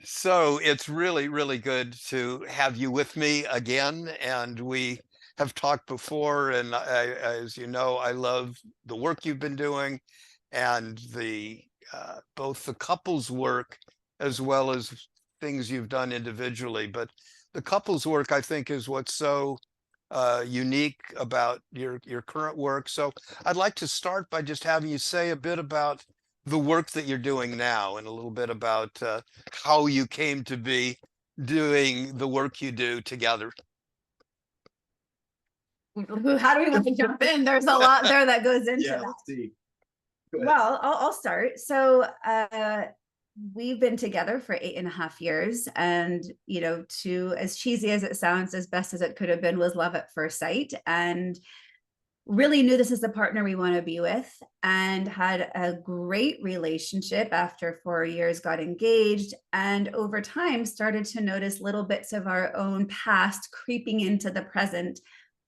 So it's really, really good to have you with me again. And we have talked before, and as you know, I love the work you've been doing and the both the couples work as well as things you've done individually. But the couples work, I think, is what's so unique about your current work. So I'd like to start by just having you say a bit about the work that you're doing now and a little bit about how you came to be doing the work you do together. How do we want to jump in? There's a lot there that goes into Yeah, that. let's see. Go ahead. Well, I'll start. So, we've been together for 8.5 years, and to as cheesy as it sounds, as best as it could have been, was love at first sight, and really knew this is the partner we want to be with, and had a great relationship. After 4 years, got engaged, and over time started to notice little bits of our own past creeping into the present,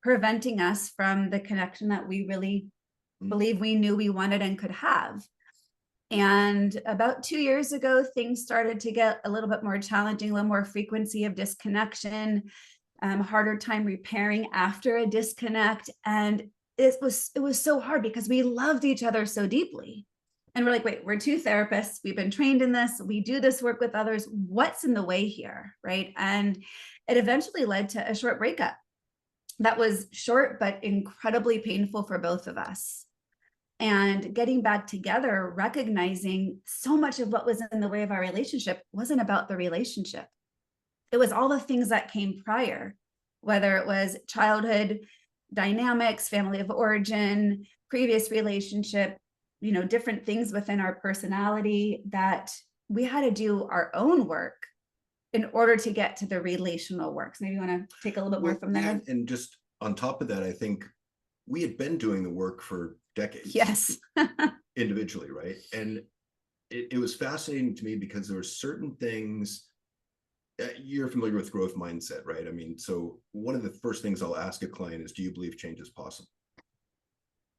preventing us from the connection that we really believe we knew we wanted and could have. And about 2 years ago, things started to get a little bit more challenging, a little more frequency of disconnection, harder time repairing after a disconnect. And it was so hard because we loved each other so deeply. And we're like, wait, we're two therapists. We've been trained in this. We do this work with others. What's in the way here? Right. And it eventually led to a short breakup that was short, but incredibly painful for both of us. And getting back together, recognizing so much of what was in the way of our relationship wasn't about the relationship. It was all the things that came prior, whether it was childhood dynamics, family of origin, previous relationship, different things within our personality that we had to do our own work in order to get to the relational work. So maybe you want to take a little bit more from there. Yeah, and just on top of that, I think we had been doing the work for decades. Yes. Individually, right? And it was fascinating to me because there were certain things. You're familiar with growth mindset, right? I mean, so one of the first things I'll ask a client is, do you believe change is possible?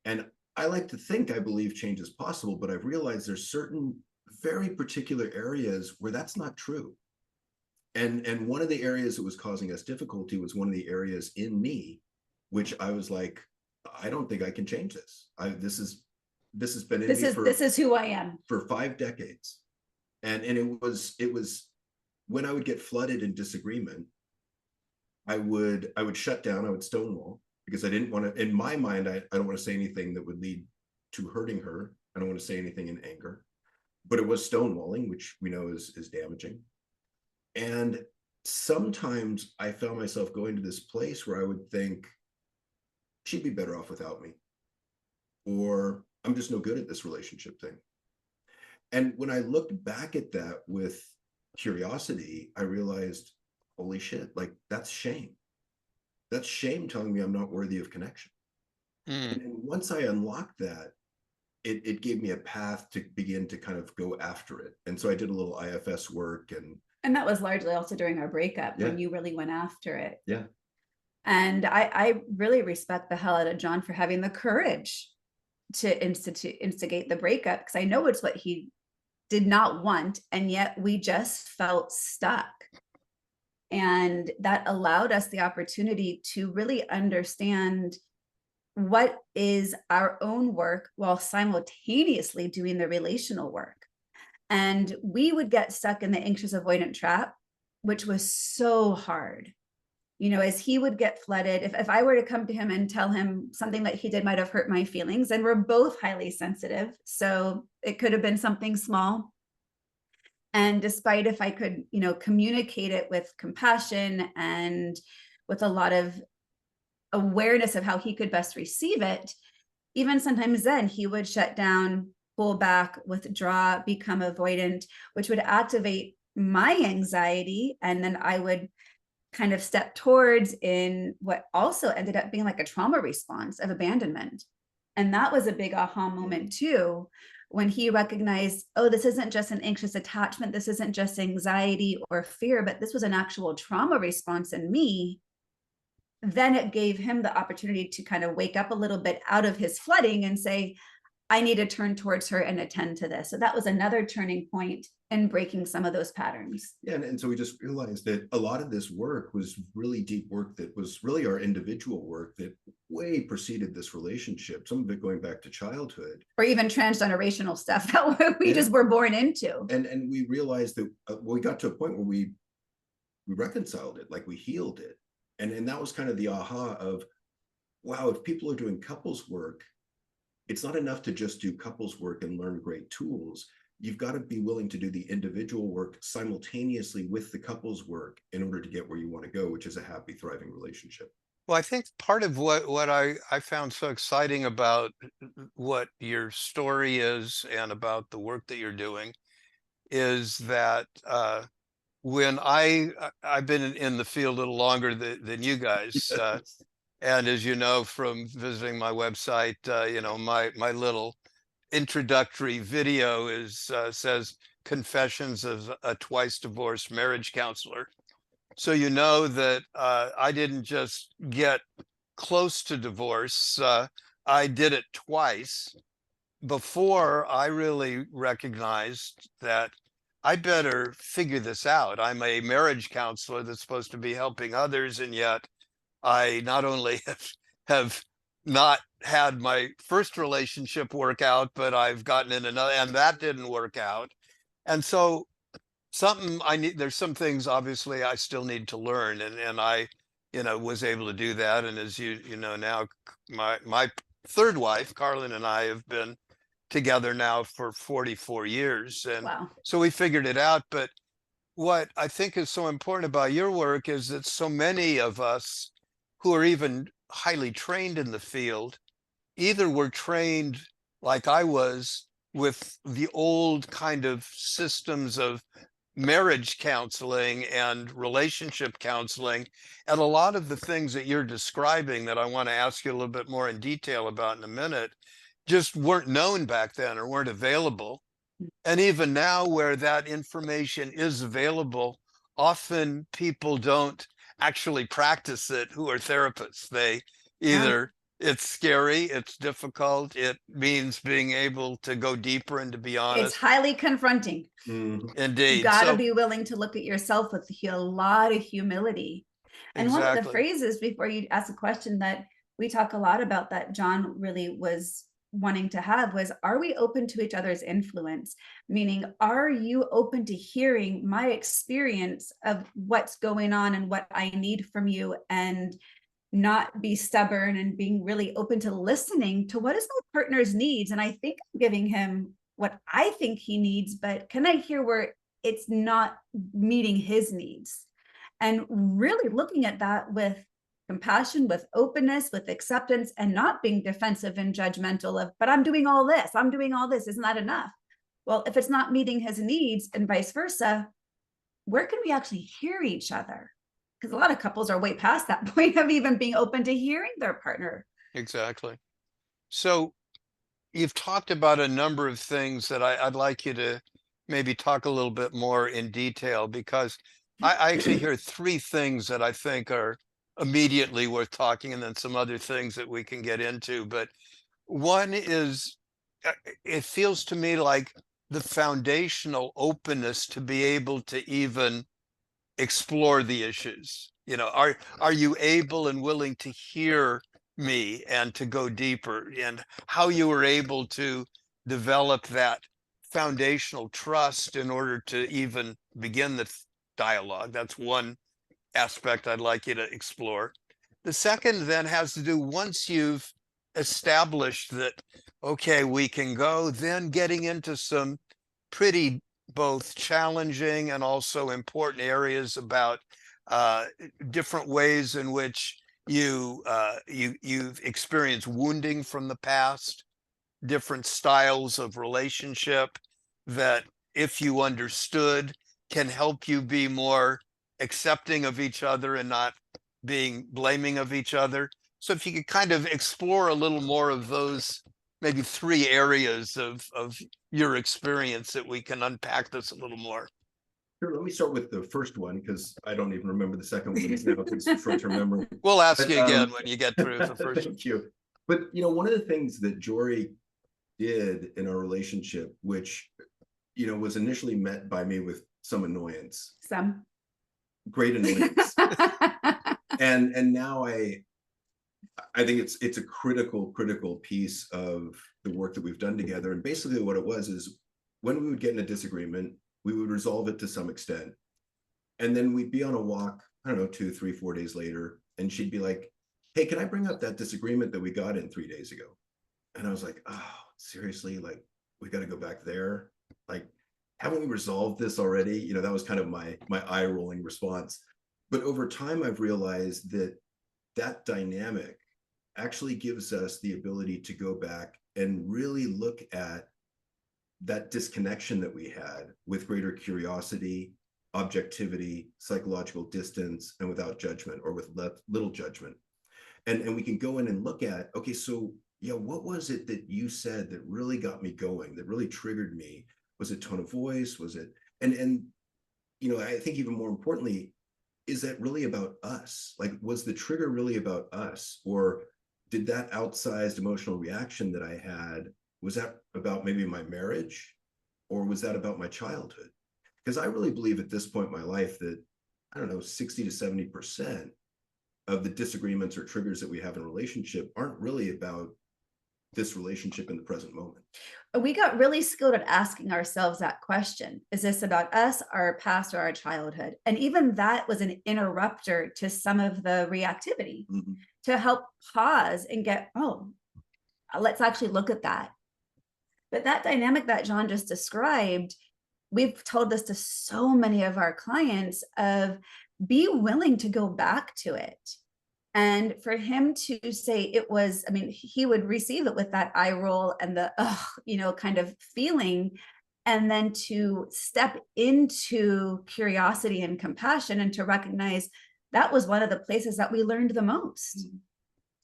And I like to think I believe change is possible, but I've realized there's certain very particular areas where that's not true. And one of the areas that was causing us difficulty was one of the areas in me, which I was like, I don't think I can change this. This has been in me this is who I am for 5 decades. And it was when I would get flooded in disagreement, I would shut down, I would stonewall, because I didn't want to, in my mind, I don't want to say anything that would lead to hurting her. I don't want to say anything in anger, but it was stonewalling, which we know is damaging. And sometimes I found myself going to this place where I would think, she'd be better off without me, or I'm just no good at this relationship thing. And when I looked back at that with curiosity, I realized, holy shit, like that's shame. That's shame telling me I'm not worthy of connection. And once I unlocked that, it gave me a path to begin to kind of go after it. And so I did a little IFS work, and that was largely also during our breakup. Yeah. When you really went after it. Yeah. And I really respect the hell out of John for having the courage to instigate the breakup, because I know it's what he did not want, and yet we just felt stuck. And that allowed us the opportunity to really understand what is our own work while simultaneously doing the relational work. And we would get stuck in the anxious avoidant trap, which was so hard. As he would get flooded, if I were to come to him and tell him something that he did might have hurt my feelings, and we're both highly sensitive, so it could have been something small. And despite if I could, communicate it with compassion and with a lot of awareness of how he could best receive it, even sometimes then he would shut down, pull back, withdraw, become avoidant, which would activate my anxiety. And then I would kind of step towards in what also ended up being like a trauma response of abandonment. And that was a big aha moment too, when he recognized, oh, this isn't just an anxious attachment. This isn't just anxiety or fear, but this was an actual trauma response in me. Then it gave him the opportunity to kind of wake up a little bit out of his flooding and say, I need to turn towards her and attend to this. So that was another turning point in breaking some of those patterns. Yeah, and so we just realized that a lot of this work was really deep work that was really our individual work that way preceded this relationship, some of it going back to childhood. Or even transgenerational stuff that we just were born into. And we realized that we got to a point where we reconciled it, like we healed it. And that was kind of the aha of, wow, if people are doing couples work, it's not enough to just do couples work and learn great tools. You've got to be willing to do the individual work simultaneously with the couples work in order to get where you want to go, which is a happy, thriving relationship. Well, I think part of what I found so exciting about what your story is and about the work that you're doing is that when I've been in the field a little longer than you guys, and as you know from visiting my website, you know, my little introductory video is says Confessions of a Twice Divorced Marriage Counselor. So you know that I didn't just get close to divorce, I did it twice before I really recognized that I better figure this out. I'm a marriage counselor that's supposed to be helping others, and yet I not only have not had my first relationship work out, but I've gotten in another, and that didn't work out. And so there's some things obviously I still need to learn, and I, you know, was able to do that. And as you know now, my third wife, Carlin, and I have been together now for 44 years. And Wow. so we figured it out. But what I think is so important about your work is that so many of us who are even highly trained in the field, either were trained like I was with the old kind of systems of marriage counseling and relationship counseling, and a lot of the things that you're describing that I want to ask you a little bit more in detail about in a minute just weren't known back then or weren't available. And even now, where that information is available, often people don't actually practice it who are therapists. They either it's scary, it's difficult, it means being able to go deeper and to be honest. It's highly confronting. Indeed. You got to be willing to look at yourself with a lot of humility. And exactly. One of the phrases before you ask a question that we talk a lot about that John really was wanting to have was, are we open to each other's influence? Meaning, are you open to hearing my experience of what's going on and what I need from you, and not be stubborn, and being really open to listening to what is my partner's needs? And I think I'm giving him what I think he needs, but can I hear where it's not meeting his needs? And really looking at that with compassion, with openness, with acceptance, and not being defensive and judgmental of, but I'm doing all this, isn't that enough? Well, if it's not meeting his needs and vice versa, where can we actually hear each other? Because a lot of couples are way past that point of even being open to hearing their partner. Exactly. So you've talked about a number of things that I'd like you to maybe talk a little bit more in detail, because I actually hear three things that I think are immediately worth talking, and then some other things that we can get into. But one is, it feels to me like the foundational openness to be able to even explore the issues. You know, are you able and willing to hear me and to go deeper, and how you were able to develop that foundational trust in order to even begin the dialogue. That's one aspect I'd like you to explore. The second then has to do, once you've established that, okay, we can go, then getting into some pretty both challenging and also important areas about different ways in which you've experienced wounding from the past, different styles of relationship that, if you understood, can help you be more accepting of each other and not being blaming of each other. So if you could kind of explore a little more of those maybe three areas of your experience, that we can unpack this a little more. Sure, let me start with the first one, because I don't even remember the second one. It's short-term memory. We'll ask you again when you get through the first one. Thank you. But, you know, one of the things that Joree did in our relationship, which, was initially met by me with some annoyance, Some. great annoyance. And now I think it's a critical piece of the work that we've done together. And basically what it was is, when we would get in a disagreement, we would resolve it to some extent. And then we'd be on a walk, I don't know, 2, 3, 4 days later, and she'd be like, hey, can I bring up that disagreement that we got in 3 days ago? And I was like, oh, seriously? Like, we got to go back there? Like, haven't we resolved this already? That was kind of my eye rolling response. But over time, I've realized that dynamic actually gives us the ability to go back and really look at that disconnection that we had with greater curiosity, objectivity, psychological distance, and without judgment, or with little judgment. And we can go in and look at, okay, so yeah, what was it that you said that really got me going, that really triggered me? Was it tone of voice? Was it, and I think even more importantly, is that really about us? Like, was the trigger really about us? Or did that outsized emotional reaction that I had, was that about maybe my marriage? Or was that about my childhood? Because I really believe at this point in my life that, I don't know, 60 to 70% of the disagreements or triggers that we have in a relationship aren't really about this relationship in the present moment. We got really skilled at asking ourselves that question. Is this about us, our past, or our childhood? And even that was an interrupter to some of the reactivity, to help pause and get, oh, let's actually look at that. But that dynamic that John just described, we've told this to so many of our clients, of be willing to go back to it. And for him to say it was, I mean, he would receive it with that eye roll and the, kind of feeling. And then to step into curiosity and compassion, and to recognize that was one of the places that we learned the most.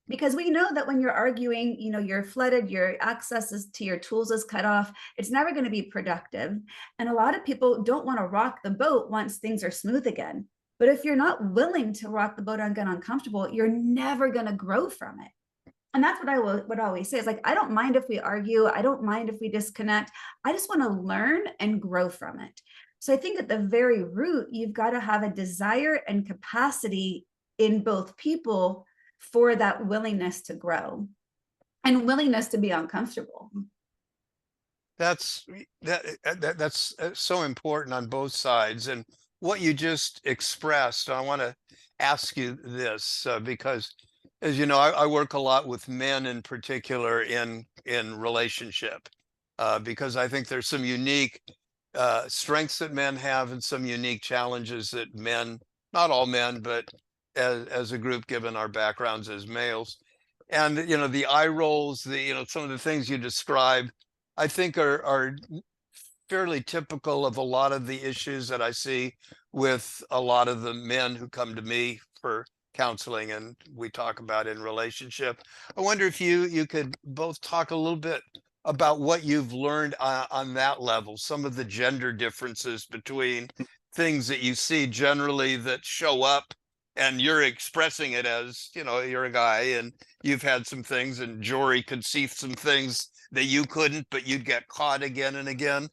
Because we know that when you're arguing, you're flooded, your access to your tools is cut off. It's never going to be productive. And a lot of people don't want to rock the boat once things are smooth again. But if you're not willing to rock the boat and get uncomfortable, you're never going to grow from it. And that's what I would always say. Is like, I don't mind if we argue. I don't mind if we disconnect. I just want to learn and grow from it. So I think at the very root, you've got to have a desire and capacity in both people for that willingness to grow and willingness to be uncomfortable. That's so important on both sides. And what you just expressed, I want to ask you this, because, as you know, I work a lot with men in particular in relationship, because I think there's some unique strengths that men have, and some unique challenges that men, not all men, but as a group, given our backgrounds as males. And the eye rolls, some of the things you describe, I think are fairly typical of a lot of the issues that I see with a lot of the men who come to me for counseling and we talk about in relationship. I wonder if you could both talk a little bit about what you've learned on that level, some of the gender differences between things that you see generally that show up, and you're expressing it as, you're a guy and you've had some things, and Joree could see some things that you couldn't, but you'd get caught again and again.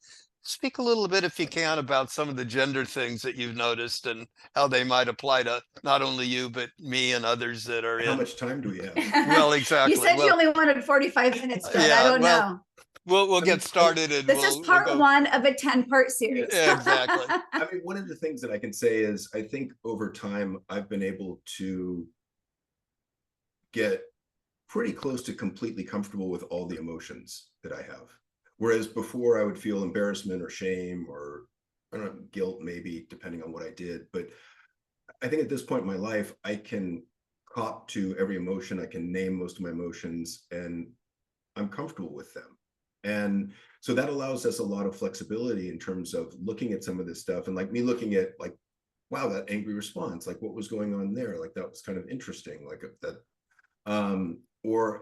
Speak a little bit, if you can, about some of the gender things that you've noticed and how they might apply to not only you, but me and others that are in. How much time do we have? Well, exactly. You said you only wanted 45 minutes, Fred. Yeah, I don't know. We'll get started. And This is part one of a 10-part series. Exactly. I mean, one of the things that I can say is, I think over time, I've been able to get pretty close to completely comfortable with all the emotions that I have. Whereas before, I would feel embarrassment or shame, or I don't know, guilt, maybe, depending on what I did. But I think at this point in my life, I can cop to every emotion. I can name most of my emotions, and I'm comfortable with them. And so that allows us a lot of flexibility in terms of looking at some of this stuff, and like me looking at, like, wow, that angry response, like what was going on there? Like, that was kind of interesting, like that, or,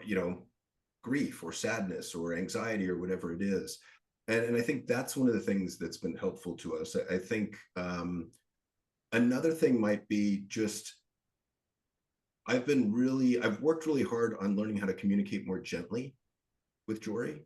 grief or sadness or anxiety or whatever it is. And I think that's one of the things that's been helpful to us. I think another thing might be just, I've worked really hard on learning how to communicate more gently with Joree.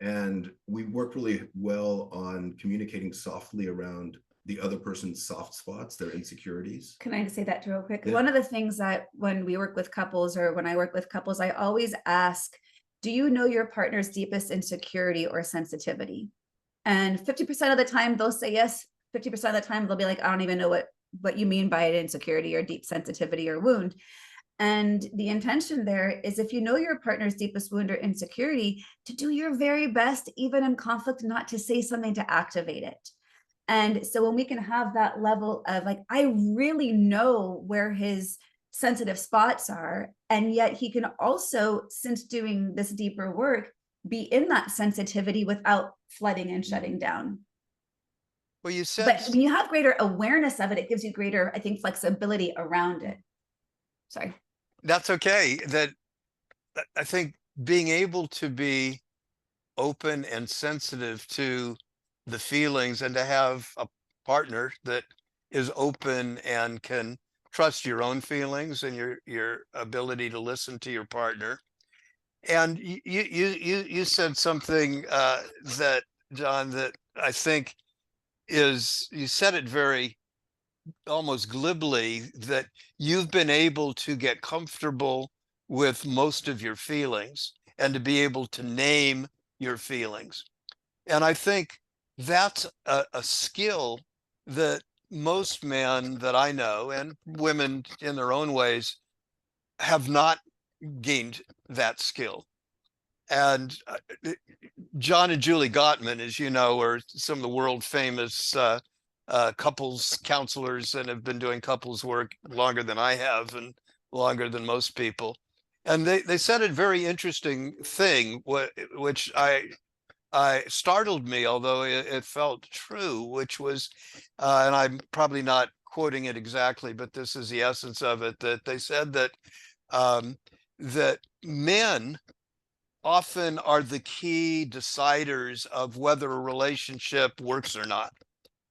And we work really well on communicating softly around the other person's soft spots, their insecurities. Can I say that real quick? Yeah. One of the things that when we work with couples, or when I work with couples, I always ask, do you know your partner's deepest insecurity or sensitivity? And 50% of the time they'll say yes. 50% of the time they'll be like, I don't even know what you mean by an insecurity or deep sensitivity or wound. And the intention there is, if you know your partner's deepest wound or insecurity, to do your very best, even in conflict, not to say something to activate it. And so when we can have that level of like, I really know where his sensitive spots are, and yet he can also, since doing this deeper work, be in that sensitivity without flooding and shutting down. Well, you said, But when you have greater awareness of it, it gives you greater, I think, flexibility around it. Sorry. that's okay. That I think being able to be open and sensitive to the feelings, and to have a partner that is open and can trust your own feelings and your ability to listen to your partner. And you said something that, John, that I think is, you said it very almost glibly, that you've been able to get comfortable with most of your feelings and to be able to name your feelings. And I think that's a skill that most men that I know, and women in their own ways, have not gained that skill. And John and Julie Gottman, as you know, are some of the world famous couples counselors, and have been doing couples work longer than I have, and longer than most people. And they said a very interesting thing, which I startled me, although it felt true, which was, and I'm probably not quoting it exactly, but this is the essence of it, that they said that that men often are the key deciders of whether a relationship works or not.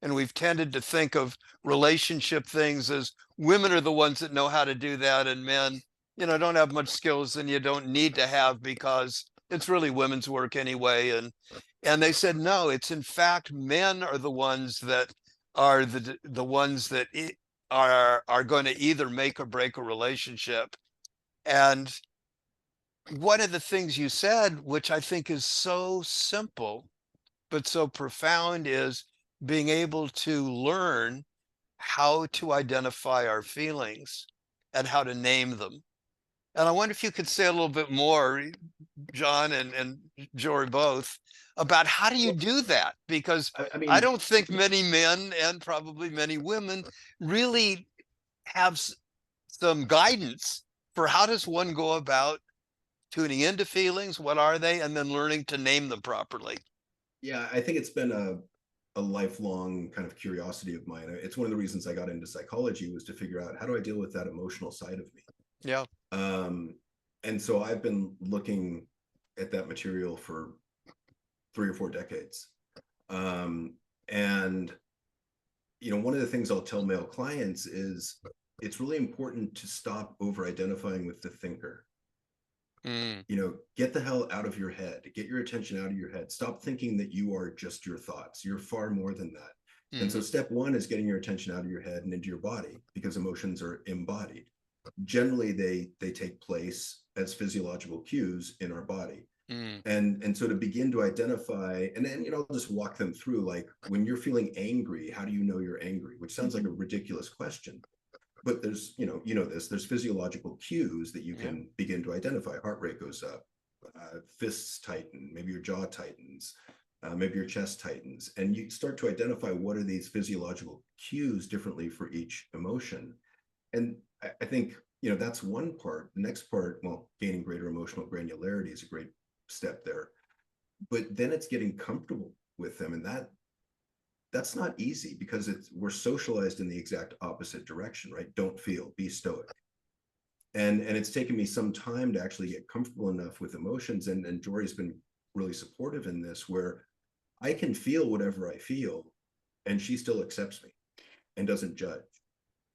And we've tended to think of relationship things as women are the ones that know how to do that, and men, don't have much skills, and you don't need to have, because it's really women's work anyway. And they said, no, it's in fact men are the ones that are the ones that are going to either make or break a relationship. And one of the things you said, which I think is so simple but so profound, is being able to learn how to identify our feelings and how to name them. And I wonder if you could say a little bit more, John and Jory both, about how do you do that? Because I mean, I don't think many men, and probably many women, really have some guidance for how does one go about tuning into feelings, what are they, and then learning to name them properly. yeah, I think it's been a lifelong kind of curiosity of mine. It's one of the reasons I got into psychology, was to figure out, how do I deal with that emotional side of me? Yeah. And so I've been looking at that material for 3 or 4 decades. And one of the things I'll tell male clients is, it's really important to stop over identifying with the thinker. Get the hell out of your head, get your attention out of your head. Stop thinking that you are just your thoughts. You're far more than that. And so step one is getting your attention out of your head and into your body, because emotions are embodied. Generally, they take place as physiological cues in our body. And so to begin to identify, and then I'll just walk them through, like, when you're feeling angry, how do you know you're angry? Which sounds like a ridiculous question, but there's there's physiological cues that you can begin to identify. Heart rate goes up, fists tighten, maybe your jaw tightens, maybe your chest tightens, and you start to identify what are these physiological cues differently for each emotion. And I think that's one part. The next part, well, gaining greater emotional granularity is a great step there, but then it's getting comfortable with them, and that's not easy, because we're socialized in the exact opposite direction, right? Don't feel, be stoic. And it's taken me some time to actually get comfortable enough with emotions, and Jory's been really supportive in this, where I can feel whatever I feel and she still accepts me and doesn't judge.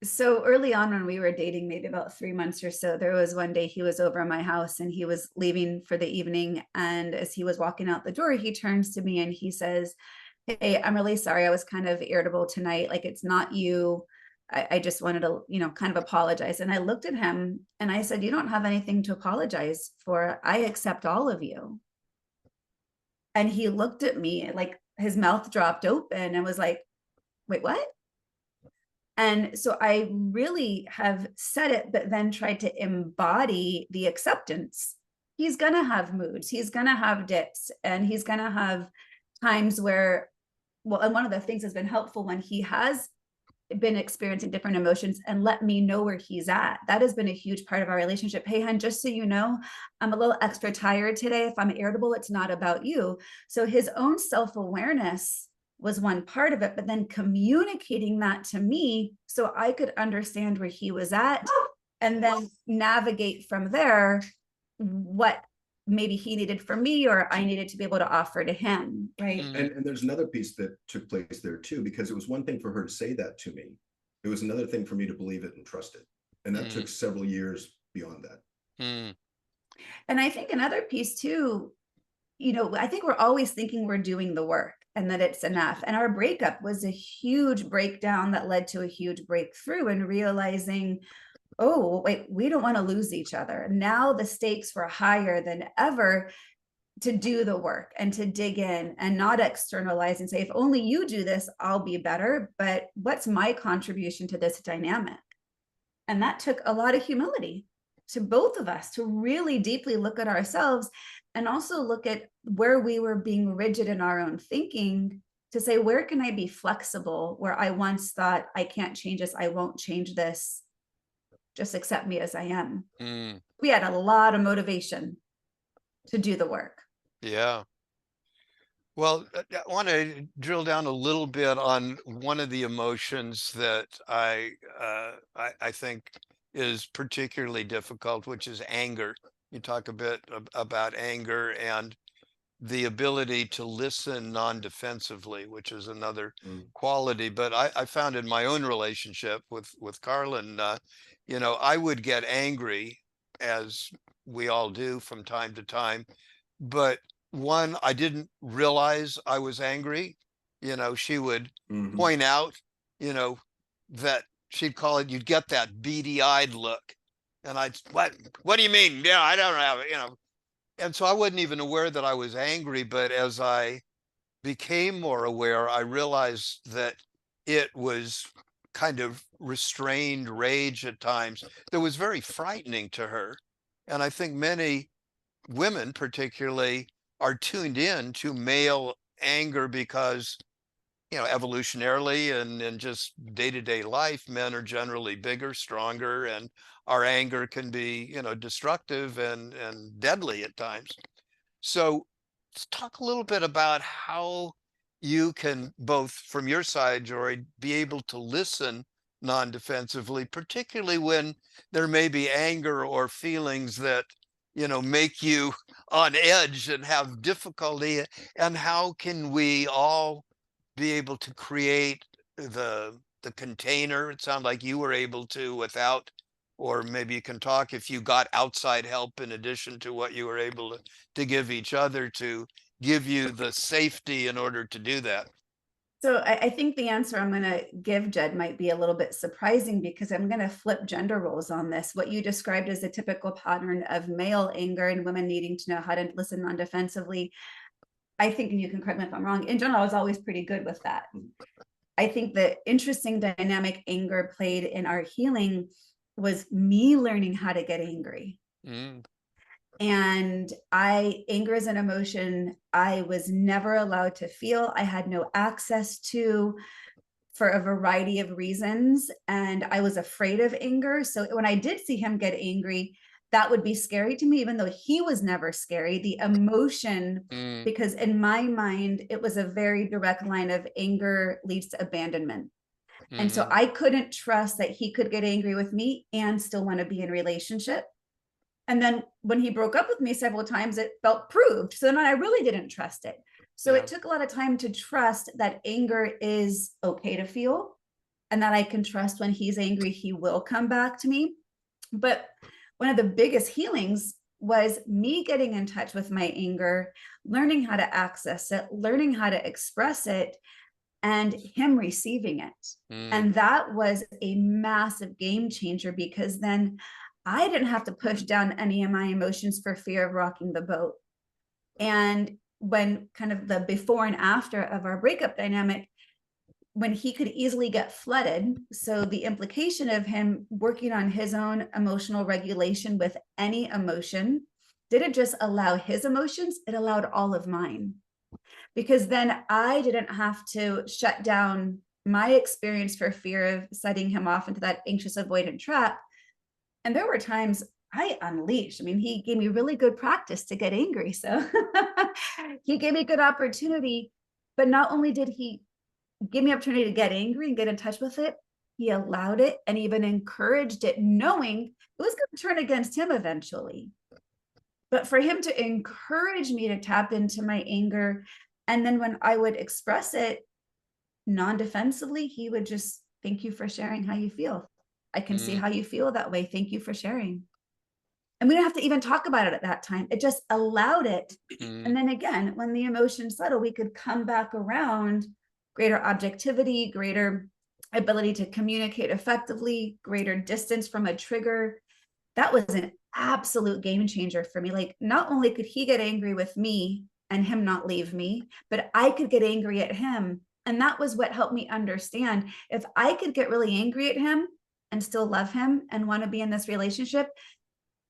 So early on when we were dating, maybe about 3 months or so, there was one day he was over at my house and he was leaving for the evening. And as he was walking out the door, he turns to me and he says, "Hey, I'm really sorry. I was kind of irritable tonight. Like, it's not you. I just wanted to, kind of apologize." And I looked at him and I said, "You don't have anything to apologize for. I accept all of you." And he looked at me like his mouth dropped open and was like, "Wait, what?" And so I really have said it, but then tried to embody the acceptance. He's going to have moods, he's going to have dips, and he's going to have times where, well, and one of the things that's been helpful when he has been experiencing different emotions and let me know where he's at. That has been a huge part of our relationship. "Hey, hun, just so you know, I'm a little extra tired today. If I'm irritable, it's not about you." So his own self-awareness was one part of it, but then communicating that to me so I could understand where he was at and then navigate from there what maybe he needed from me or I needed to be able to offer to him, right? And there's another piece that took place there too, because it was one thing for her to say that to me. It was another thing for me to believe it and trust it. And that took several years beyond that. And I think another piece too, I think we're always thinking we're doing the work and that it's enough. And our breakup was a huge breakdown that led to a huge breakthrough and realizing, oh, wait, we don't want to lose each other. Now the stakes were higher than ever to do the work and to dig in and not externalize and say, if only you do this, I'll be better. But what's my contribution to this dynamic? And that took a lot of humility to both of us to really deeply look at ourselves and also look at where we were being rigid in our own thinking to say, where can I be flexible? Where I once thought, I can't change this, I won't change this, just accept me as I am. We had a lot of motivation to do the work. Yeah. Well, I want to drill down a little bit on one of the emotions that I think is particularly difficult, which is anger. You talk a bit about anger and the ability to listen non-defensively, which is another quality. But I found in my own relationship with Carlin, I would get angry, as we all do from time to time, but one, I didn't realize I was angry. She would point out, that she'd call it, you'd get that beady-eyed look. And what do you mean? Yeah, I don't have it, And so I wasn't even aware that I was angry, but as I became more aware, I realized that it was kind of restrained rage at times that was very frightening to her. And I think many women particularly are tuned in to male anger because, evolutionarily and in just day-to-day life, men are generally bigger, stronger, and our anger can be, destructive and deadly at times. So let's talk a little bit about how you can, both from your side, Joree, be able to listen non-defensively, particularly when there may be anger or feelings that, make you on edge and have difficulty. And how can we all be able to create the container? It sounded like you were able to without, or maybe you can talk if you got outside help in addition to what you were able to give each other to give you the safety in order to do that. So I think the answer I'm going to give, Jed, might be a little bit surprising because I'm going to flip gender roles on this. What you described as a typical pattern of male anger and women needing to know how to listen non-defensively, I think, and you can correct me if I'm wrong, in general, I was always pretty good with that. I think the interesting dynamic anger played in our healing was me learning how to get angry. And anger is an emotion I was never allowed to feel. I had no access to for a variety of reasons. And I was afraid of anger. So when I did see him get angry, that would be scary to me, even though he was never scary. The emotion, because in my mind, it was a very direct line of anger leads to abandonment. And so I couldn't trust that he could get angry with me and still want to be in relationship. And then when he broke up with me several times, it felt proved. So then I really didn't trust it. So it took a lot of time to trust that anger is okay to feel and that I can trust when he's angry, he will come back to me. But one of the biggest healings was me getting in touch with my anger, learning how to access it, learning how to express it, and him receiving it. And that was a massive game changer, because then I didn't have to push down any of my emotions for fear of rocking the boat. And when kind of the before and after of our breakup dynamic, when he could easily get flooded, so the implication of him working on his own emotional regulation with any emotion didn't just allow his emotions, it allowed all of mine. Because then I didn't have to shut down my experience for fear of setting him off into that anxious avoidant trap. And there were times I unleashed. I mean, he gave me really good practice to get angry. So he gave me good opportunity. But not only did he give me opportunity to get angry and get in touch with it, he allowed it and even encouraged it, knowing it was going to turn against him eventually. But for him to encourage me to tap into my anger, and then when I would express it non-defensively, he would just, thank you for sharing how you feel. I can see how you feel that way. Thank you for sharing. And we don't have to even talk about it at that time. It just allowed it. And then again, when the emotions settle, we could come back around, greater objectivity, greater ability to communicate effectively, greater distance from a trigger. That was an absolute game changer for me. Like, not only could he get angry with me and him not leave me, but I could get angry at him. And that was what helped me understand, if I could get really angry at him and still love him and want to be in this relationship,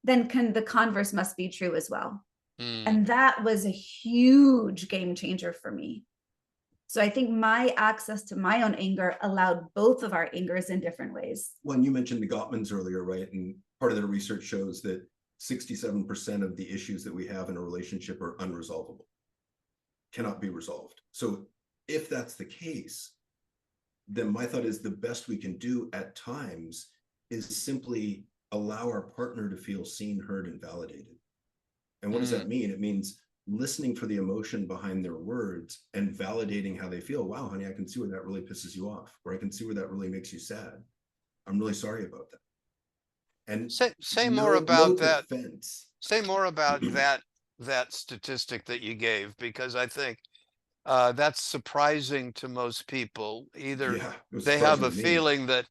then the converse must be true as well. And that was a huge game changer for me. So I think my access to my own anger allowed both of our angers in different ways. Well, you mentioned the Gottmans earlier, right? And part of their research shows that 67% of the issues that we have in a relationship are unresolvable, cannot be resolved. So if that's the case, then my thought is the best we can do at times is simply allow our partner to feel seen, heard, and validated. And what does that mean? It means listening for the emotion behind their words and validating how they feel. Wow, honey, I can see where that really pisses you off, or I can see where that really makes you sad. I'm really sorry about that. And say more about that. Defense. Say more about that statistic that you gave, because I think that's surprising to most people. Either they have a feeling that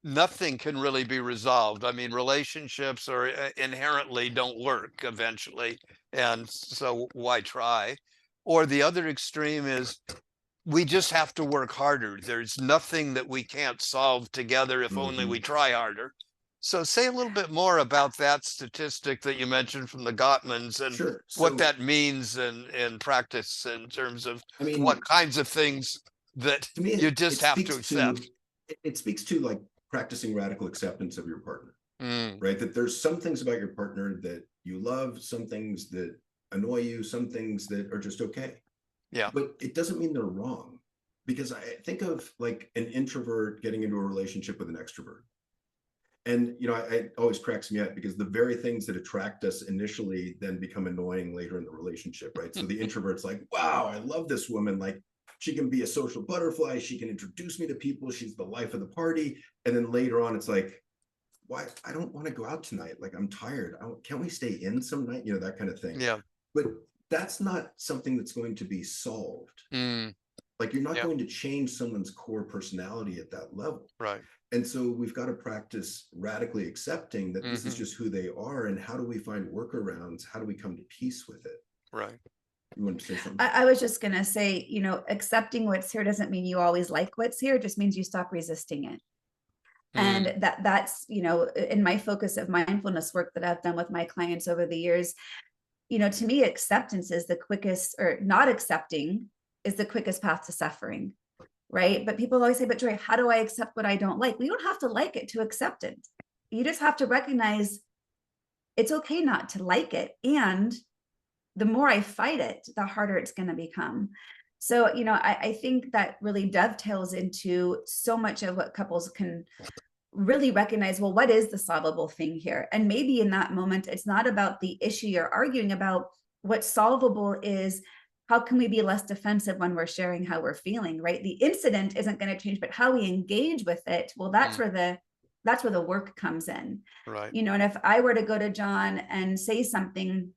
nothing can really be resolved. I mean, relationships are inherently don't work eventually, and so why try? Or the other extreme is, we just have to work harder. There's nothing that we can't solve together if only we try harder. So say a little bit more about that statistic that you mentioned from the Gottmans, and what that means in practice in terms of what kinds of things that you just have to accept. It speaks to like practicing radical acceptance of your partner, right? That there's some things about your partner that you love, some things that annoy you, some things that are just okay. Yeah. But it doesn't mean they're wrong, because I think of like an introvert getting into a relationship with an extrovert. And, you know, it always cracks me up, because the very things that attract us initially then become annoying later in the relationship, right? So the introvert's like, wow, I love this woman. Like, she can be a social butterfly. She can introduce me to people. She's the life of the party. And then later on, it's like, why? I don't want to go out tonight. Like, I'm tired. Can't we stay in some night? You know, that kind of thing. Yeah. But that's not something that's going to be solved. Like, you're not going to change someone's core personality at that level. Right. And so we've got to practice radically accepting that this is just who they are. And how do we find workarounds? How do we come to peace with it? Right. You want to say something? I was just going to say, you know, accepting what's here doesn't mean you always like what's here. It just means you stop resisting it. And that's, you know, in my focus of mindfulness work that I've done with my clients over the years, you know, to me, acceptance is the quickest, or not accepting is the quickest path to suffering. Right. But people always say, but Joree, how do I accept what I don't like? We don't have to like it to accept it. You just have to recognize it's okay not to like it. And the more I fight it, the harder it's going to become. So, you know, I think that really dovetails into so much of what couples can really recognize. Well, what is the solvable thing here? And maybe in that moment, it's not about the issue you're arguing about. What's solvable is how can we be less defensive when we're sharing how we're feeling, right? The incident isn't going to change, but how we engage with it, well, that's where the work comes in. Right. You know, and if I were to go to John and say something,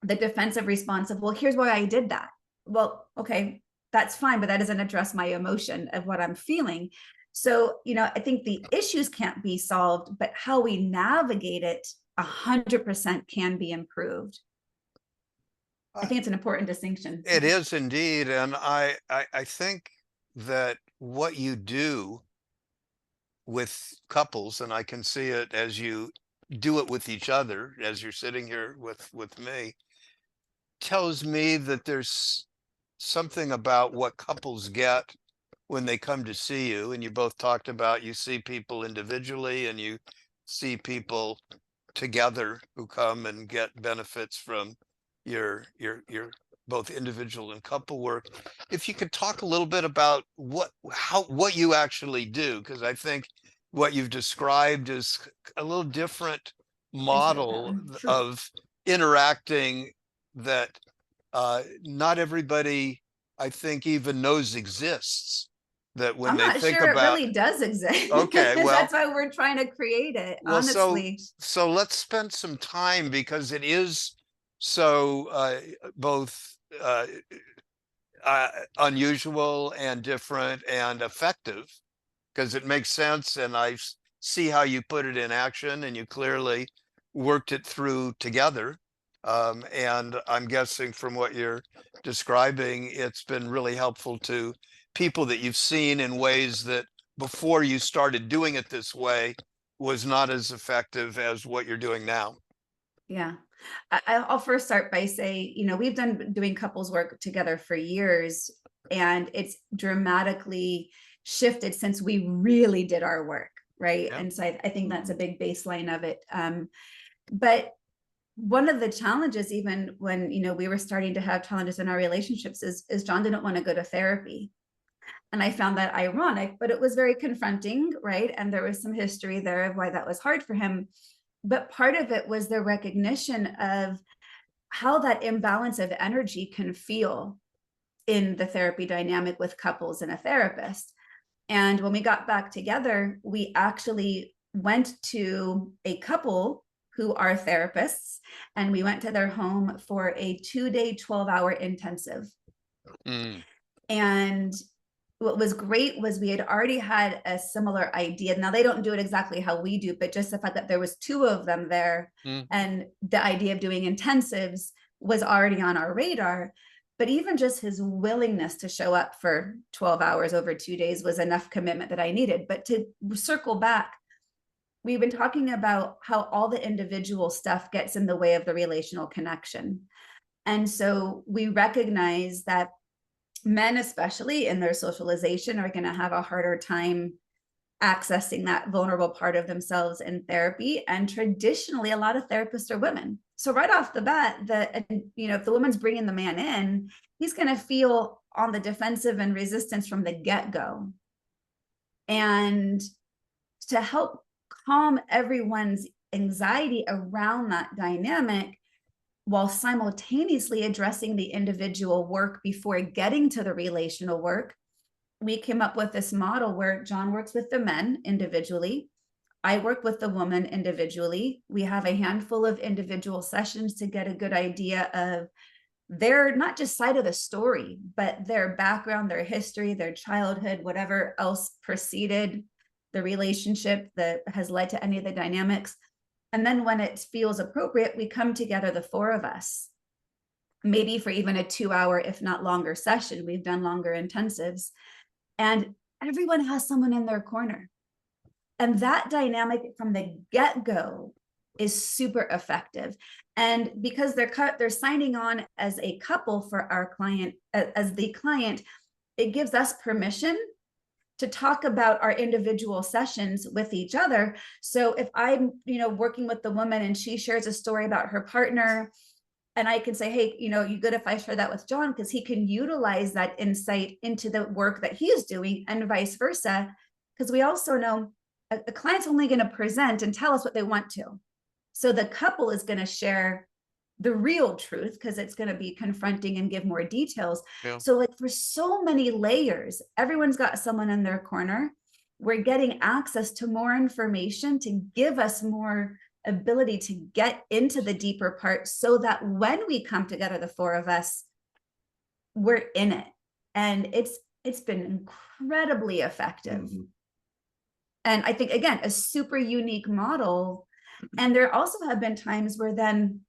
the defensive response of, well, here's why I did that. Well, okay, that's fine, but that doesn't address my emotion of what I'm feeling. So, you know, I think the issues can't be solved, but how we navigate it 100% can be improved. I think it's an important distinction. It is indeed. And I think that what you do with couples, and I can see it as you do it with each other, as you're sitting here with me, tells me that there's something about what couples get when they come to see you. And you both talked about, you see people individually and you see people together who come and get benefits from your both individual and couple work. If you could talk a little bit about what you actually do, because I think what you've described is a little different model Sure. of interacting that not everybody, I think, even knows exists. That when I'm they not think sure about, it really does exist. okay, well, That's why we're trying to create it, well, honestly. so let's spend some time, because it is so both unusual and different and effective, because it makes sense, and see how you put it in action, and you clearly worked it through together. And I'm guessing from what you're describing, it's been really helpful to people that you've seen in ways that before you started doing it this way was not as effective as what you're doing now. Yeah. I'll first start by saying, you know, we've been doing couples work together for years, and it's dramatically shifted since we really did our work, right? Yeah. And so I think that's a big baseline of it. But one of the challenges, even when, you know, we were starting to have challenges in our relationships, is John didn't want to go to therapy. And I found that ironic, but it was very confronting, right? And there was some history there of why that was hard for him. But part of it was the recognition of how that imbalance of energy can feel in the therapy dynamic with couples and a therapist. And when we got back together, we actually went to a couple who are therapists, and we went to their home for a 2-day, 12-hour intensive. And what was great was we had already had a similar idea. Now, they don't do it exactly how we do, but just the fact that there was 2 of them there, and the idea of doing intensives was already on our radar. But even just his willingness to show up for 12 hours over 2 days was enough commitment that I needed. But to circle back, we've been talking about how all the individual stuff gets in the way of the relational connection. And so we recognize that men, especially in their socialization, are going to have a harder time accessing that vulnerable part of themselves in therapy. And traditionally, a lot of therapists are women. So right off the bat, if the woman's bringing the man in, he's going to feel on the defensive and resistance from the get-go. And to help calm everyone's anxiety around that dynamic, while simultaneously addressing the individual work before getting to the relational work, we came up with this model where John works with the men individually. I work with the woman individually. We have a handful of individual sessions to get a good idea of their, not just side of the story, but their background, their history, their childhood, whatever else preceded the relationship that has led to any of the dynamics. And then when it feels appropriate, we come together, the 4 of us, maybe for even a 2-hour, if not longer session. We've done longer intensives, and everyone has someone in their corner. And that dynamic from the get-go is super effective. And because they're signing on as a couple for our client, as the client, it gives us permission to talk about our individual sessions with each other. So if I'm, working with the woman and she shares a story about her partner, and I can say, hey, you good if I share that with John, because he can utilize that insight into the work that he's doing, and vice versa. Because we also know a client's only going to present and tell us what they want to. So the couple is going to share the real truth, because it's going to be confronting and give more details. Yeah. So like for so many layers, everyone's got someone in their corner. We're getting access to more information to give us more ability to get into the deeper part, so that when we come together, the four of us, we're in it. And it's been incredibly effective. Mm-hmm. And I think, again, a super unique model. And there also have been times where then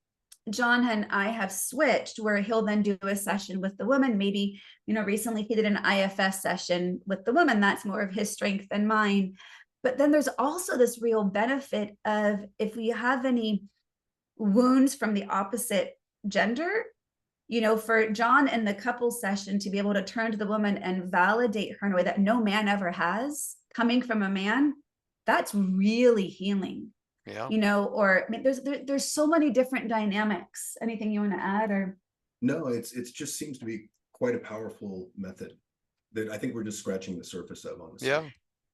John and I have switched, where he'll then do a session with the woman. Maybe, recently he did an IFS session with the woman. That's more of his strength than mine. But then there's also this real benefit of, if we have any wounds from the opposite gender, for John in the couple session to be able to turn to the woman and validate her in a way that no man ever has, coming from a man, that's really healing. Yeah. Or I mean, there's so many different dynamics. Anything you want to add? Or no, it's just seems to be quite a powerful method that I think we're just scratching the surface of, honestly. Yeah.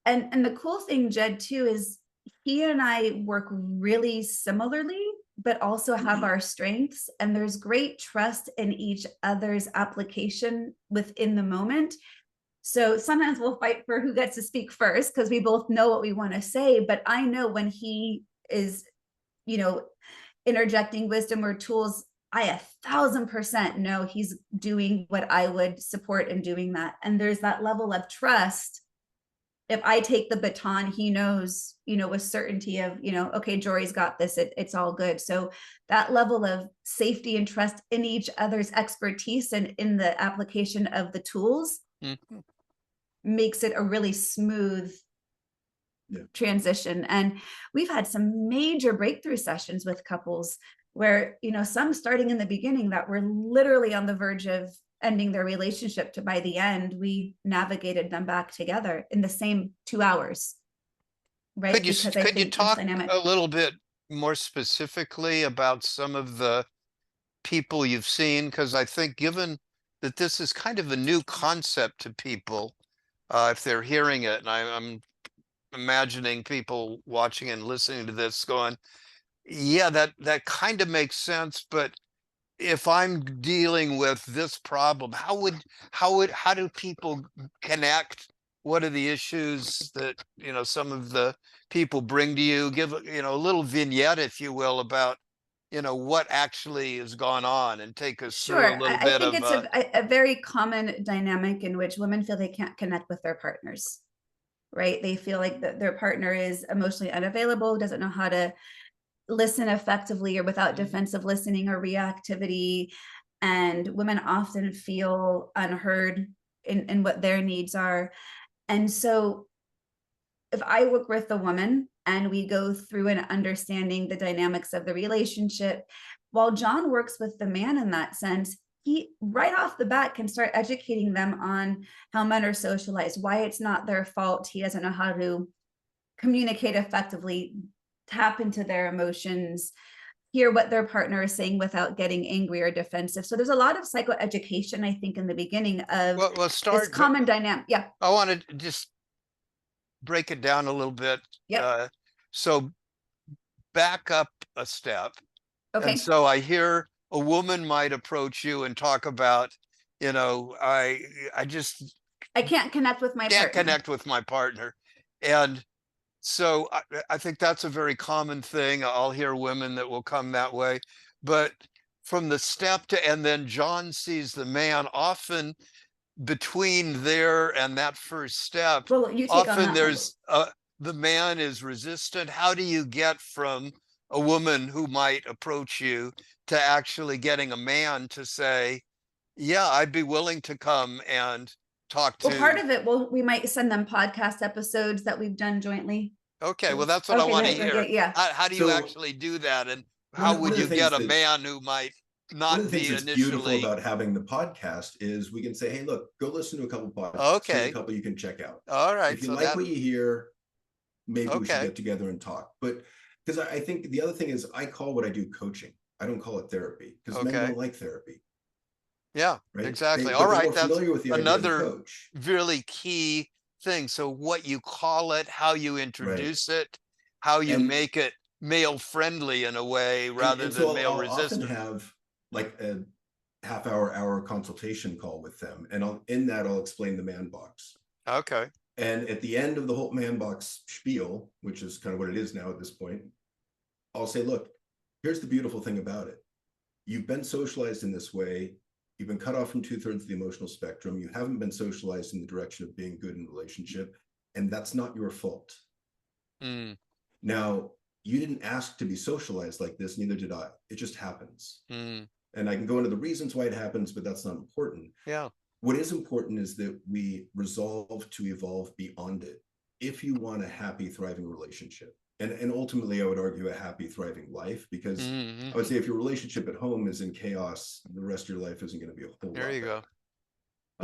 And the cool thing, Jed, too, is he and I work really similarly, but also have our strengths, and there's great trust in each other's application within the moment. So sometimes we'll fight for who gets to speak first, because we both know what we want to say. But I know when he is, interjecting wisdom or tools, I 1,000% know he's doing what I would support in doing that. And there's that level of trust. If I take the baton, he knows, with certainty of, okay, Joree's got this, it's all good. So that level of safety and trust in each other's expertise and in the application of the tools makes it a really smooth transition. And we've had some major breakthrough sessions with couples where, some starting in the beginning that were literally on the verge of ending their relationship, to by the end, we navigated them back together in the same 2 hours. Right. Could you talk a little bit more specifically about some of the people you've seen? Because I think, given that this is kind of a new concept to people, if they're hearing it, and I'm imagining people watching and listening to this going, yeah, that kind of makes sense, but if I'm dealing with this problem, how do people connect? What are the issues that, some of the people bring to you? Give, a little vignette, if you will, about, what actually has gone on, and take us through a little bit of. I think it's a very common dynamic in which women feel they can't connect with their partners, right? They feel like their partner is emotionally unavailable, doesn't know how to listen effectively, or without defensive listening or reactivity. And women often feel unheard in what their needs are. And so if I work with a woman and we go through and understanding the dynamics of the relationship, while John works with the man in that sense, he right off the bat can start educating them on how men are socialized, why it's not their fault. He doesn't know how to communicate effectively, tap into their emotions, hear what their partner is saying without getting angry or defensive. So there's a lot of psychoeducation, I think, in the beginning of this common dynamic. Yeah. I want to just break it down a little bit. Yeah. So back up a step. Okay. And so I hear a woman might approach you and talk about, I can't connect with my partner. Can't connect with my partner. And so I think that's a very common thing. I'll hear women that will come that way. But from the step to, and then John sees the man, often between there and that first step, well, you take often on that there's the man is resistant. How do you get from a woman who might approach you to actually getting a man to say, yeah, I'd be willing to come and talk to? Well, part of it, we might send them podcast episodes that we've done jointly. Okay, well, that's what I want to hear. Yeah. How do you actually do that, and how would you get a man who might not be initially? Beautiful about having the podcast is we can say, hey, look, go listen to a couple podcasts. Okay. Here's a couple you can check out. All right. If you like what you hear, maybe we should get together and talk. But because I think the other thing is, I call what I do coaching. I don't call it therapy, because men don't like therapy. Yeah, right? Exactly. All right, that's another really key thing. So what you call it, how you introduce it, how you make it male friendly in a way rather And than so male I'll often resistant. have like a hour consultation call with them, and in that I'll explain the man box. Okay. And at the end of the whole man box spiel, which is kind of what it is now at this point, I'll say, look, here's the beautiful thing about it. You've been socialized in this way. You've been cut off from 2/3 of the emotional spectrum. You haven't been socialized in the direction of being good in a relationship. And that's not your fault. Mm, Now, you didn't ask to be socialized like this, neither did I. It just happens. mm, And I can go into the reasons why it happens, but that's not important. yeah. What is important is that we resolve to evolve beyond it if you want a happy, thriving relationship. And ultimately, I would argue a happy, thriving life, because Mm, I would say if your relationship at home is in chaos, the rest of your life isn't going to be a whole there lot you better. go.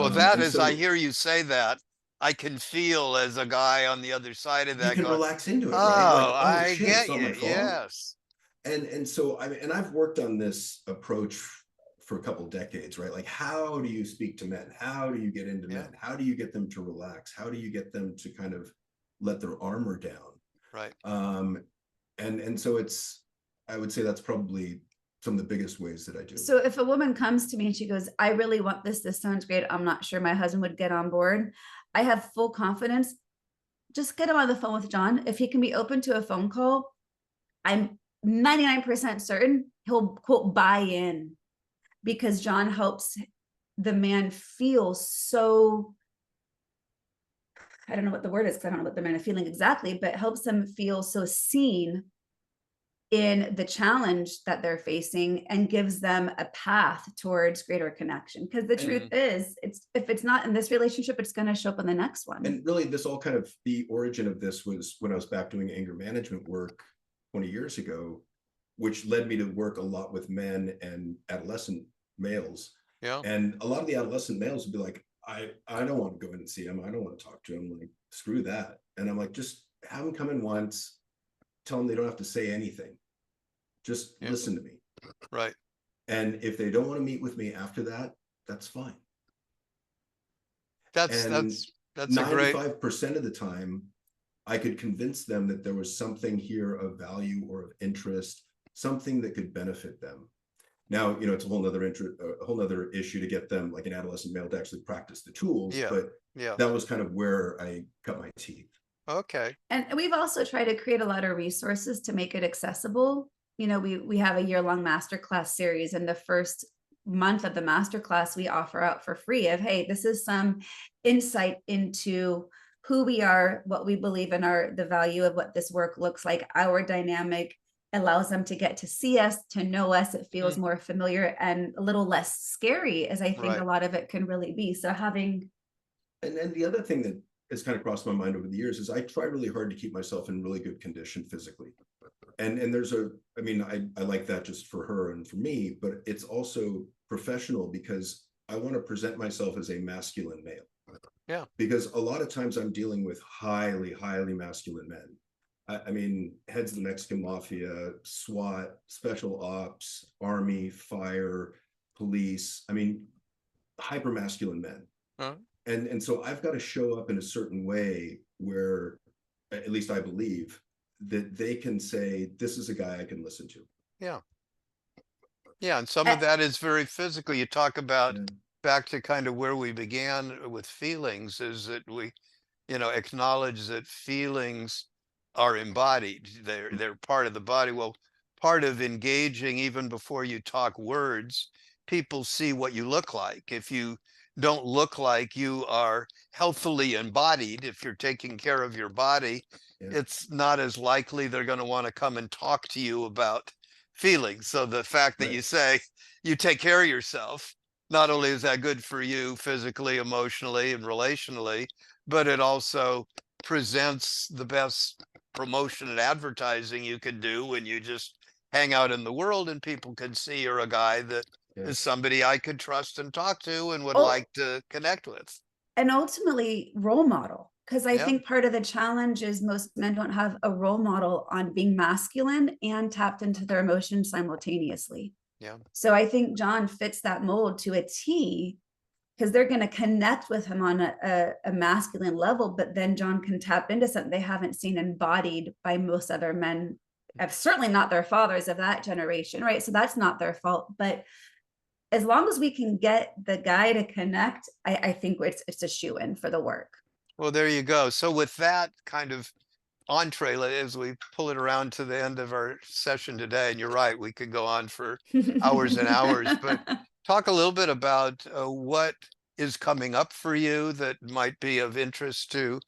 Well, that And is, I so hear you say that, I can feel as a guy on the other side of you that can going, relax into it, right? oh, Like, oh I shit, it's get not you. my fault. Yes. And so I mean, and I've worked on this approach for a couple decades, right? Like, how do you speak to men? How do you get into Yeah. men? How do you get them to relax? How do you get them to kind of let their armor down? Right. And so I would say that's probably some of the biggest ways that I do. So if a woman comes to me and she goes, I really want this, this sounds great, I'm not sure my husband would get on board, I have full confidence. Just get him on the phone with John. If he can be open to a phone call, I'm 99% certain he'll quote buy in, because John helps the man feel so, I don't know what the word is because I don't know what the man is feeling exactly, but helps them feel so seen in the challenge that they're facing and gives them a path towards greater connection. Because the truth is, it's if it's not in this relationship, it's going to show up in the next one. And really, this all kind of, the origin of this was when I was back doing anger management work 20 years ago, which led me to work a lot with men and adolescent males. Yeah. And a lot of the adolescent males would be like, I don't want to go in and see him. I don't want to talk to him. Like, screw that. And I'm like, just have him come in once, tell them they don't have to say anything. Just listen to me. Right. And if they don't want to meet with me after that, that's fine. That's And a great, 95% of the time, I could convince them that there was something here of value or of interest, something that could benefit them. Now, it's a whole nother issue to get them, like an adolescent male, to actually practice the tools. Yeah. But yeah. that was kind of where I cut my teeth. Okay. And we've also tried to create a lot of resources to make it accessible. We have a year-long masterclass series, and the first month of the masterclass we offer out for free of, hey, this is some insight into who we are, what we believe in, the value of what this work looks like, our dynamic, allows them to get to see us, to know us. It feels more familiar and a little less scary, as I think Right. a lot of it can really be. So having And the other thing that has kind of crossed my mind over the years is I try really hard to keep myself in really good condition physically. And there's I like that just for her and for me, but it's also professional, because I want to present myself as a masculine male. Yeah. Because a lot of times I'm dealing with highly, highly masculine men. I mean, heads of the Mexican mafia, SWAT, special ops, army, fire, police. I mean, hyper masculine men. Huh? And so I've got to show up in a certain way where, at least I believe, that they can say, this is a guy I can listen to. Yeah. Yeah. And some of that is very physical. You talk about back to kind of where we began with feelings, is that we, acknowledge that feelings are embodied. They're part of the body. Well, part of engaging, even before you talk words, people see what you look like. If you don't look like you are healthily embodied, if you're taking care of your body, it's not as likely they're going to want to come and talk to you about feelings. So the fact that you say you take care of yourself, not only is that good for you physically, emotionally, and relationally, but it also presents the best promotion and advertising you can do when you just hang out in the world and people can see you're a guy that is somebody I could trust and talk to and would like to connect with. And ultimately role model, because I think part of the challenge is most men don't have a role model on being masculine and tapped into their emotions simultaneously. Yeah. So I think John fits that mold to a T, because they're going to connect with him on a masculine level, but then John can tap into something they haven't seen embodied by most other men certainly not their fathers of that generation, right? So that's not their fault. But as long as we can get the guy to connect, I think it's a shoo-in for the work. Well, there you go. So with that kind of entree, as we pull it around to the end of our session today, and you're right, we could go on for hours and hours, but talk a little bit about what is coming up for you that might be of interest to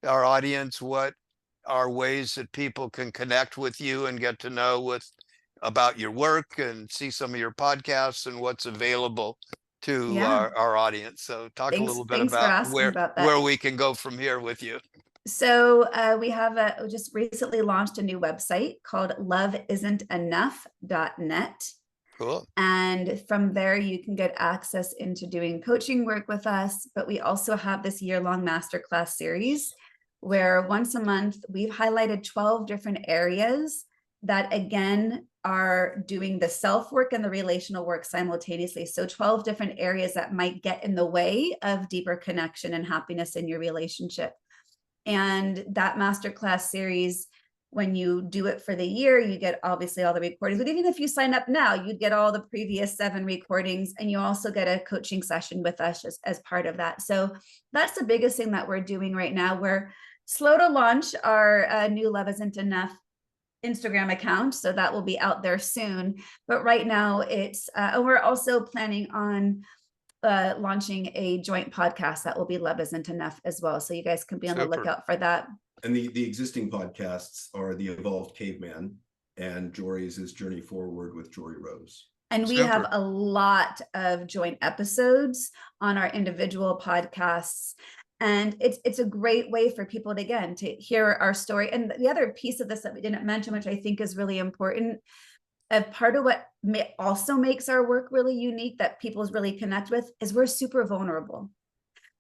our audience. What are ways that people can connect with you and get to know about your work and see some of your podcasts and what's available to Yeah. our audience. So talk a little bit Thanks for about asking about where that. we can go from here with you. So we have just recently launched a new website called loveisn'tenough.net. Cool. And from there, you can get access into doing coaching work with us. But we also have this year-long masterclass series where once a month, we've highlighted 12 different areas that, again, are doing the self-work and the relational work simultaneously. So 12 different areas that might get in the way of deeper connection and happiness in your relationship. And that masterclass series, when you do it for the year, you get obviously all the recordings. But even if you sign up now, you'd get all the previous 7 recordings, and you also get a coaching session with us as part of that. So that's the biggest thing that we're doing right now. We're slow to launch our new Love Isn't Enough Instagram account, so that will be out there soon. But right now it's we're also planning on launching a joint podcast that will be Love Isn't Enough as well, so you guys can be on the Super. lookout for that. And the existing podcasts are The Evolved Caveman and Joree's is Journey Forward with Joree Rose. And we have a lot of joint episodes on our individual podcasts. And it's a great way for people to, again, to hear our story. And the other piece of this that we didn't mention, which I think is really important, a part of what also makes our work really unique that people really connect with is we're super vulnerable.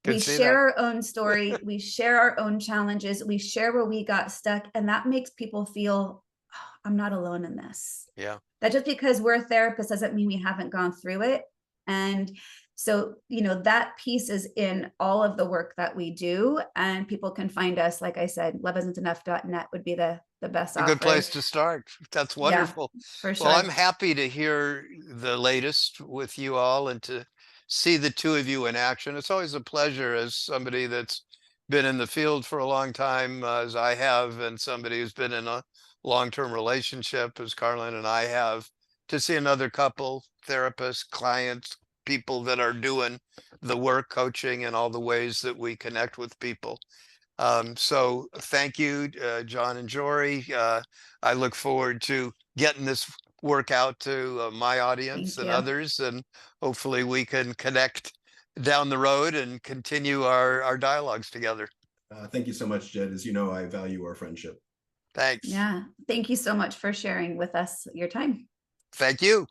We share our own story. We share our own challenges. We share where we got stuck. And that makes people feel, oh, I'm not alone in this. Yeah. That just because we're therapists doesn't mean we haven't gone through it. And so, that piece is in all of the work that we do, and people can find us, like I said, loveisn'tenough.net would be the best A offer. good place to start. That's wonderful. Yeah, for sure. Well, I'm happy to hear the latest with you all and to see the two of you in action. It's always a pleasure as somebody that's been in the field for a long time, as I have, and somebody who's been in a long-term relationship, as Carlin and I have, to see another couple, therapists, clients, people that are doing the work, coaching, and all the ways that we connect with people. So thank you, John and Joree. I look forward to getting this work out to my audience and others, and hopefully we can connect down the road and continue our dialogues together. Thank you so much, Jed. As you know, I value our friendship. Thanks. Yeah. Thank you so much for sharing with us your time. Thank you.